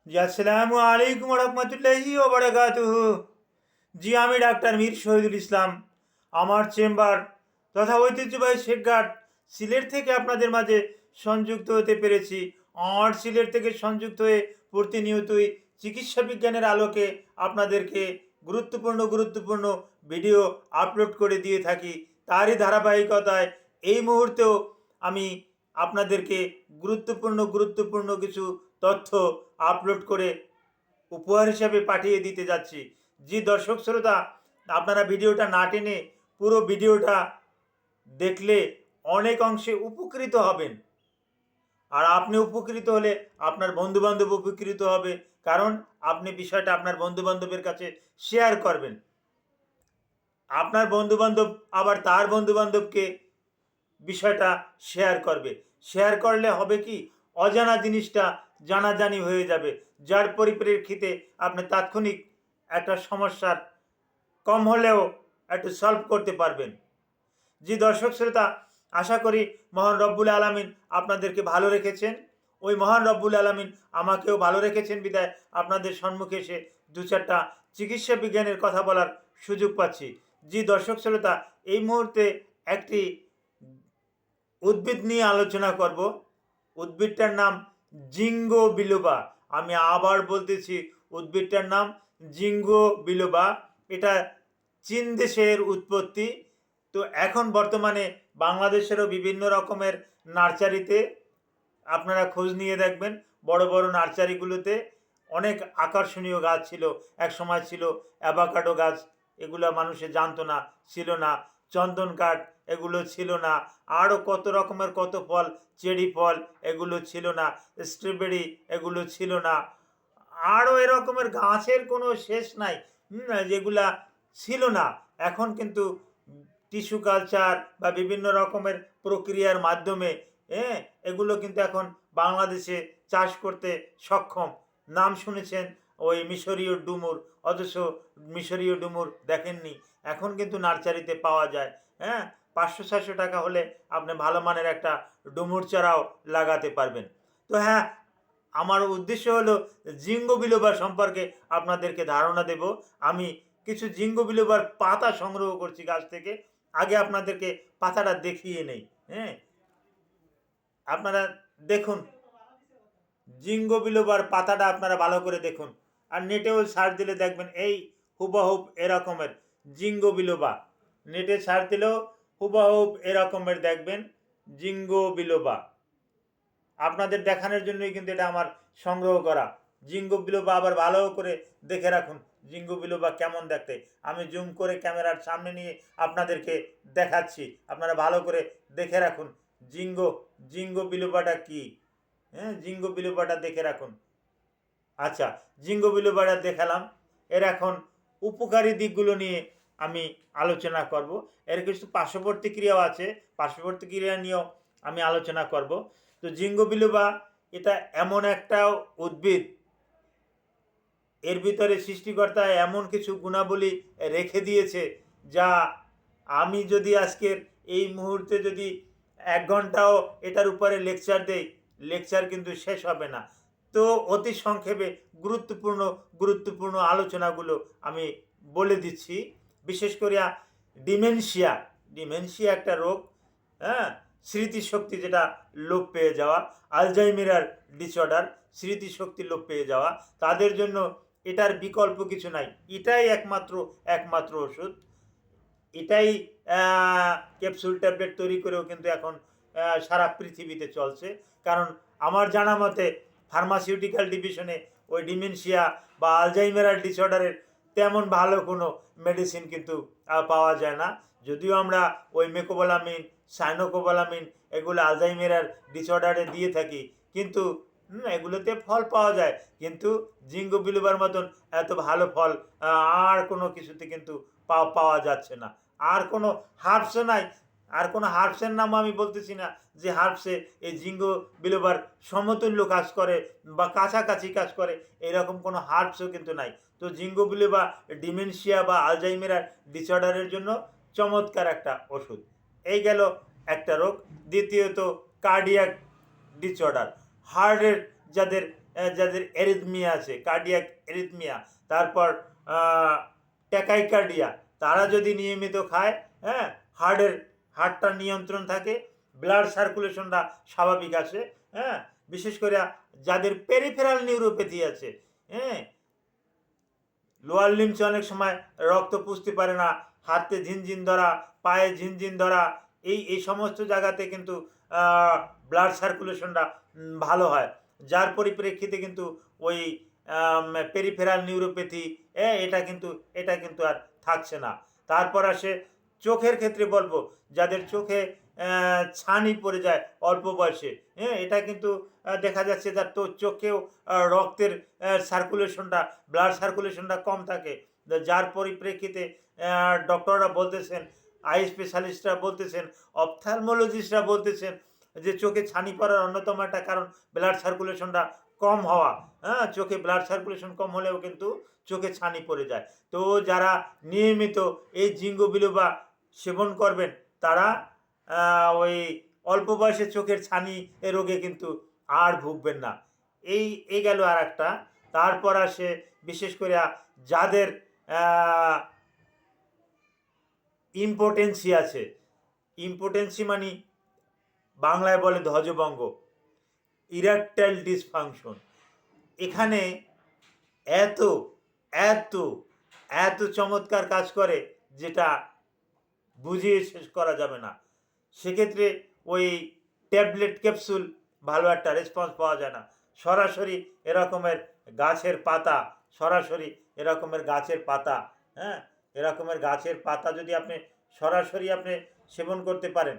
জি আসসালামু আলাইকুম রহমতুল্লাহি ও বারাকাতুহু। জি আমি ডাক্তার মীর শহীদুল ইসলাম। আমার চেম্বার তথা ঐতিহ্যবাহী শেখঘাট সিলেট থেকে আপনাদের মাঝে সংযুক্ত হতে পেরেছি। আর সিলেট থেকে সংযুক্ত হয়ে প্রতিনিয়তই চিকিৎসা বিজ্ঞানের আলোকে আপনাদেরকে গুরুত্বপূর্ণ ভিডিও আপলোড করে দিয়ে থাকি। তারই ধারাবাহিকতায় এই মুহূর্তেও আমি আপনাদেরকে গুরুত্বপূর্ণ কিছু তথ্য আপলোড করে উপহার হিসাবে পাঠিয়ে দিতে যাচ্ছি। জি দর্শক শ্রোতা, আপনারা ভিডিওটা না টেনে পুরো ভিডিওটা দেখলে অনেক অংশে উপকৃত হবেন। আর আপনি উপকৃত হলে আপনার বন্ধুবান্ধব উপকৃত হবে, কারণ আপনি বিষয়টা আপনার বন্ধুবান্ধবের কাছে শেয়ার করবেন। আপনার বন্ধুবান্ধব আবার তার বন্ধুবান্ধবকে বিষয়টা শেয়ার করবে। শেয়ার করলে হবে কি, অজানা জিনিসটা জানাজানি হয়ে যাবে, যার পরিপ্রেক্ষিতে আপনি তাৎক্ষণিক একটা সমস্যার কম হলেও একটু সলভ করতে পারবেন। জি দর্শক শ্রোতা, আশা করি মহান রব্বুল আলামিন আপনাদেরকে ভালো রেখেছেন। ওই মহান রব্বুল আলামিন আমাকেও ভালো রেখেছেন বিদায় আপনাদের সম্মুখে এসে দু চারটা চিকিৎসা বিজ্ঞানের কথা বলার সুযোগ পাচ্ছি। জি দর্শক শ্রোতা, এই মুহূর্তে একটি উদ্ভিদ নিয়ে আলোচনা করব। উদ্ভিদটার নাম জিঙ্গো বিলোবা। আমি আবার বলতেছি, উদ্ভিদটার নাম জিঙ্গো বিলোবা। এটা চীন দেশের উৎপত্তি। তো এখন বর্তমানে বাংলাদেশেরও বিভিন্ন রকমের নার্সারিতে আপনারা খোঁজ নিয়ে দেখবেন, বড় বড় নার্সারিগুলোতে অনেক আকর্ষণীয় গাছ ছিল। এক সময় ছিল অ্যাভাকাডো গাছ, এগুলো মানুষে জানতো না, ছিল না। চন্দন কাঠ, এগুলো ছিল না। আরও কত রকমের কত ফল, চেরি ফল, এগুলো ছিল না। স্ট্রবেরি, এগুলো ছিল না। আরও এরকমের গাছের কোনো শেষ নাই যেগুলা ছিল না। এখন কিন্তু টিস্যু কালচার বা বিভিন্ন রকমের প্রক্রিয়ার মাধ্যমে এগুলো কিন্তু এখন বাংলাদেশে চাষ করতে সক্ষম। নাম শুনেছেন ওই মিশরীয় ডুমুর, অথচ মিশরীয় ডুমুর দেখেননি। এখন কিন্তু নার্সারিতে পাওয়া যায়। 500-600 টাকা হলে আপনি ভালো মানের একটা ডুমুর চারাও লাগাতে পারবেন। তো আমার উদ্দেশ্য হলো জিঙ্গো বিলোবা সম্পর্কে আপনাদেরকে ধারণা দেব। আমি কিছু জিঙ্গো বিলোবার পাতা সংগ্রহ করছি গাছ থেকে। আগে আপনাদেরকে পাতাটা দেখিয়ে নেই। আপনারা দেখুন, জিঙ্গো বিলোবার পাতাটা আপনারা ভালো করে দেখুন। আর নেটেও সার্চ দিলে দেখবেন এই হুবহুব এরকমের জিঙ্গো বিলোবা। নেটে সার্চ দিলেও হুবহুব এরকমের দেখবেন জিঙ্গো বিলোবা। আপনাদের দেখানোর জন্যই কিন্তু এটা আমার সংগ্রহ করা। জিঙ্গো বিলোবা আবার ভালো করে দেখে রাখুন জিঙ্গো বিলোবা কেমন দেখতে। আমি জুম করে ক্যামেরার সামনে নিয়ে আপনাদেরকে দেখাচ্ছি, আপনারা ভালো করে দেখে রাখুন জিঙ্গো বিলোবাটা কি। জিঙ্গো বিলোবাটা দেখে রাখুন। আচ্ছা, জিঙ্গো বিলোবাটা দেখালাম। এর এখন উপকারী দিকগুলো নিয়ে আমি আলোচনা করব। এর কিছু পার্শ্ববর্তী ক্রিয়াও আছে, পার্শ্ববর্তী ক্রিয়া নিয়েও আমি আলোচনা করব। তো জিঙ্গো বিলোবা এটা এমন একটা উদ্ভিদ, এর ভিতরে সৃষ্টিকর্তা এমন কিছু গুণাবলী রেখে দিয়েছে যা আমি যদি আজকের এই মুহূর্তে যদি 1 ঘন্টাও এটার উপরে লেকচার দেই, লেকচার কিন্তু শেষ হবে না। তো অতি সংক্ষেপে গুরুত্বপূর্ণ আলোচনাগুলো আমি বলে দিচ্ছি। বিশেষ করে ডিমেনশিয়া একটা রোগ, স্মৃতিশক্তি যেটা লোপ পেয়ে যাওয়া, আলজাইমার ডিসঅর্ডার, স্মৃতিশক্তি লোপ পেয়ে যাওয়া, তাদের জন্য এটার বিকল্প কিছু নাই। এটাই একমাত্র ওষুধ। এটাই ক্যাপসুল ট্যাবলেট তৈরি করেও কিন্তু এখন সারা পৃথিবীতে চলছে। কারণ আমার জানা মতে ফার্মাসিউটিক্যাল ডিভিশনে ওই ডিমেনশিয়া বা আলজাইমার ডিসঅর্ডারের তেমন ভালো কোনো মেডিসিন কিন্তু পাওয়া যায় না। যদিও আমরা ওই মেকোবলামিন, সাইনোকোবলামিন এগুলো আলজাইমার ডিসঅর্ডারে দিয়ে থাকি, কিন্তু এগুলোতে ফল পাওয়া যায়। কিন্তু জিঙ্গো বিলোবার মতন এত ভালো ফল আর কোনো কিছুতে কিন্তু পাওয়া যাচ্ছে না। আর কোনো হার্বসও নাই। আর কোনো হার্বসের নাম আমি বলতেছি না যে হার্বসে এই জিঙ্গো বিলোবার সমতুল্য কাজ করে বা কাছাকাছি কাজ করে, এরকম কোনো হার্বসও কিন্তু নাই। তো জিঙ্গো বিলোবা ডিমেনশিয়া বা আলজাইমার ডিসঅর্ডারের জন্য চমৎকার একটা ওষুধ। এই গেল একটা রোগ। দ্বিতীয়ত কার্ডিয়াক ডিসঅর্ডার, হার্টের যাদের যাদের এরিথমিয়া আছে, কার্ডিয়াক এরিথমিয়া, তারপর ট্যাকাইকার্ডিয়া, তারা যদি নিয়মিত খায়, হ্যাঁ, হার্টটা নিয়ন্ত্রণ থাকে, ব্লাড সার্কুলেশনটা স্বাভাবিক আসে, হ্যাঁ, বিশেষ করে যাদের পেরিফেরাল নিউরোপ্যাথি আছে, হ্যাঁ, লোয়ার লিম্সে অনেক সময় রক্ত পুষতে পারে না, হাতে ঝিনঝিন ধরা, পায়ে ঝিনঝিন ধরা, এই সমস্ত জায়গাতে কিন্তু ব্লাড সার্কুলেশনটা ভালো হয়, যার পরিপ্রেক্ষিতে কিন্তু ওই পেরিফেরাল নিউরোপ্যাথি এটা কিন্তু আর থাকছে না। তারপর আসে চোখের ক্ষেত্রে বলবো, যাদের চোখে ছানি পড়ে যায় অল্প বয়সে, হ্যাঁ, এটা কিন্তু দেখা যাচ্ছে তার তো চোখেও রক্তের সার্কুলেশনটা, ব্লাড সার্কুলেশনটা কম থাকে, যার পরিপ্রেক্ষিতে ডক্টররা বলতেছেন, আই স্পেশালিস্টরা বলতেছেন, অপথ্যালমোলজিস্টরা বলতেছেন যে চোখে ছানি পড়ার অন্যতম একটা কারণ ব্লাড সার্কুলেশনটা কম হওয়া। হ্যাঁ, চোখে ব্লাড সার্কুলেশন কম হলেও কিন্তু চোখে ছানি পড়ে যায়। তো যারা নিয়মিত এই জিঙ্গো বিলোবা সেবন করবেন, তারা ওই অল্প বয়সে চোখের ছানি এ রোগে কিন্তু আর ভুগবেন না। এই গেল আর একটা। তারপর আসে বিশেষ করে যাদের ইম্পোটেন্সি আছে, ইম্পোটেন্সি মানে বাংলায় বলে ধ্বজভঙ্গ, ইরেকটাইল ডিসফাংশন, এখানে এত এত এত চমৎকার কাজ করে যেটা বুঝিয়ে শেষ করা যাবে না। সেক্ষেত্রে ওই ট্যাবলেট ক্যাপসুল ভালো একটা রেসপন্স পাওয়া যায় না। সরাসরি এরকমের গাছের পাতা, সরাসরি এরকমের গাছের পাতা, হ্যাঁ, এরকমের গাছের পাতা যদি আপনি সরাসরি আপনি সেবন করতে পারেন,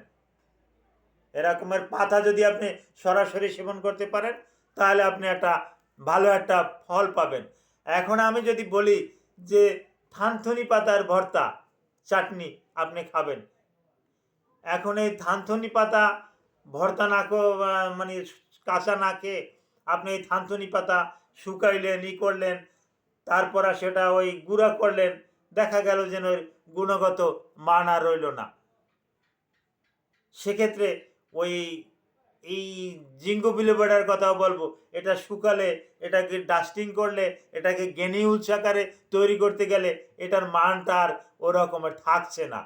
এরকমের পাতা যদি আপনি সরাসরি সেবন করতে পারেন, তাহলে আপনি একটা ভালো একটা ফল পাবেন। এখন আমি যদি বলি যে থানথনি পাতার ভর্তা চাটনি আপনি খাবেন, এখন এই থানথনি পাতা ভর্তা না মানে কাঁচা না খেয়ে আপনি এই থানথনি পাতা শুকাইলেন, করলেন, তারপর সেটা ওই গুঁড়া করলেন, দেখা গেল যেন ওই গুণগত মান আর রইল না। সেক্ষেত্রে ওই এই জিঙ্গো বিলোবাটার কথাও বলবো, এটা শুকালে, এটাকে ডাস্টিং করলে, এটাকে গ্রেনিউলস আকারে তৈরি করতে গেলে এটার মানটা আর ওরকমের থাকছে না।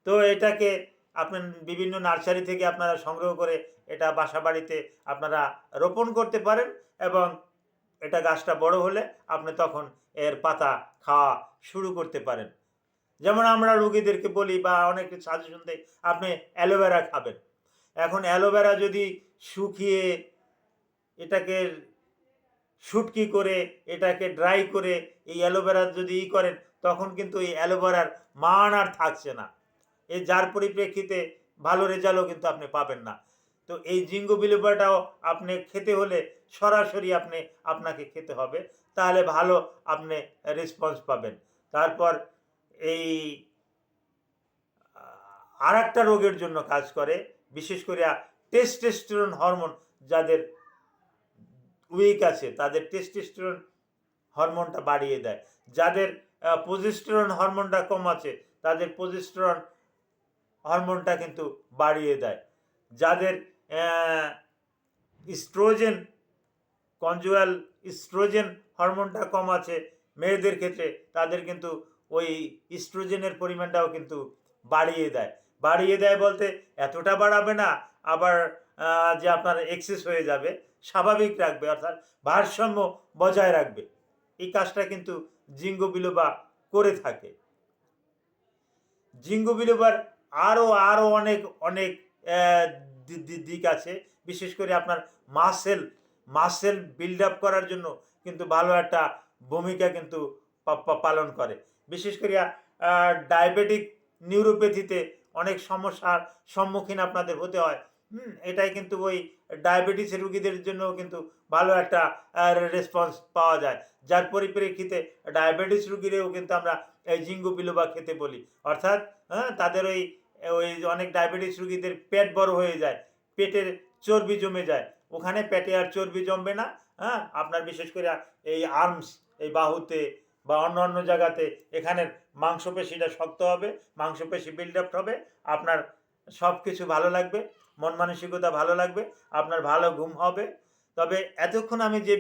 তো এটাকে আপনি বিভিন্ন নার্সারি থেকে আপনারা সংগ্রহ করে এটা বাসা বাড়িতে আপনারা রোপণ করতে পারেন, এবং এটা গাছটা বড় হলে আপনি তখন এর পাতা খাওয়া শুরু করতে পারেন। যেমন আমরা রোগীদেরকে বলি বা অনেক সাজেশন দেয়, আপনি অ্যালোভেরা খাবেন। এখন অ্যালোভেরা যদি শুকিয়ে এটাকে শুটকি করে, এটাকে ড্রাই করে এই অ্যালোভেরা যদি করেন, তখন কিন্তু এই অ্যালোভেরার মান আর থাকছে না, যার পরিপ্রেক্ষিতে ভালো রেজাল্টও কিন্তু আপনি পাবেন না। তো এই জিঙ্গো বিলোবাটাও আপনি খেতে হলে সরাসরি আপনাকে খেতে হবে, তাহলে ভালো আপনি রেসপন্স পাবেন। তারপর এই আর একটা রোগের জন্য কাজ করে, বিশেষ করে টেস্টোস্টেরন হরমোন যাদের উইক আছে তাদের টেস্টোস্টেরন হরমোনটা বাড়িয়ে দেয়, যাদের প্রোজেস্টেরন হরমোনটা কম আছে তাদের প্রোজেস্টেরন হরমোনটা কিন্তু বাড়িয়ে দেয়, যাদের ইস্ট্রোজেন, কনজুয়াল ইস্ট্রোজেন হরমোনটা কম আছে মেয়েদের ক্ষেত্রে, তাদের কিন্তু ওই ইস্ট্রোজেনের পরিমাণটাও কিন্তু বাড়িয়ে দেয় বলতে এতটা বাড়াবে না, আবার যে আপনার এক্সেস হয়ে যাবে, স্বাভাবিক রাখবে, অর্থাৎ ভারসাম্য বজায় রাখবে। এই কাজটা কিন্তু জিঙ্গো বিলোবা করে থাকে। জিঙ্গো বিলোবার আরও অনেক দিক আছে, বিশেষ করে আপনার মাসেল বিল্ড আপ করার জন্য কিন্তু ভালো একটা ভূমিকা কিন্তু পালন করে। বিশেষ করে ডায়াবেটিক নিউরোপ্যাথিতে অনেক সমস্যার সম্মুখীন আপনাদের হতে হয়, এটাই কিন্তু ওই ডায়াবেটিসের রুগীদের জন্য কিন্তু ভালো একটা রেসপন্স পাওয়া যায়, যার পরিপ্রেক্ষিতে ডায়াবেটিস রুগীরাও কিন্তু আমরা এই জিঙ্গো বিলোবা খেতে বলি। অর্থাৎ তাদের ওই অনেক ডায়াবেটিস রুগীদের পেট বড় হয়ে যায়, পেটের চর্বি জমে যায়, ওখানে পেটে আর চর্বি জমবে না, আপনার বিশেষ করে এই আর্মস, এই বাহুতে বা অন্য জায়গাতে এখানের মাংসপেশিটা শক্ত হবে, মাংসপেশি বিল্ড আপ হবে, আপনার সব কিছু ভালো লাগবে, মন মানসিকতা ভালো লাগবে, আপনার ভালো ঘুম হবে, তবে এতক্ষণ আমি যে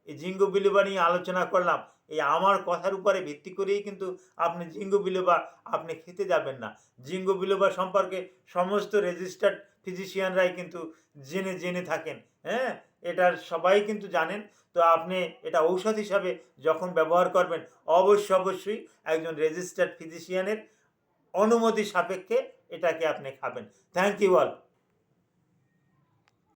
জিঙ্গো বিলোবা নিয়ে আলোচনা করলাম, এই আমার কথার উপরে ভিত্তি করেই কিন্তু আপনি জিঙ্গো বিলোবা আপনি খেতে যাবেন না। জিঙ্গো বিলোবা সম্পর্কে সমস্ত রেজিস্টার্ড ফিজিশিয়ানরাই কিন্তু জেনে থাকেন, হ্যাঁ? এটার সবাই কিন্তু জানেন। তো আপনি এটা ঔষধ হিসাবে যখন ব্যবহার করবেন, অবশ্যই একজন রেজিস্টার্ড ফিজিশিয়ানের অনুমতি সাপেক্ষে এটাকে আপনি খাবেন। Thank you all.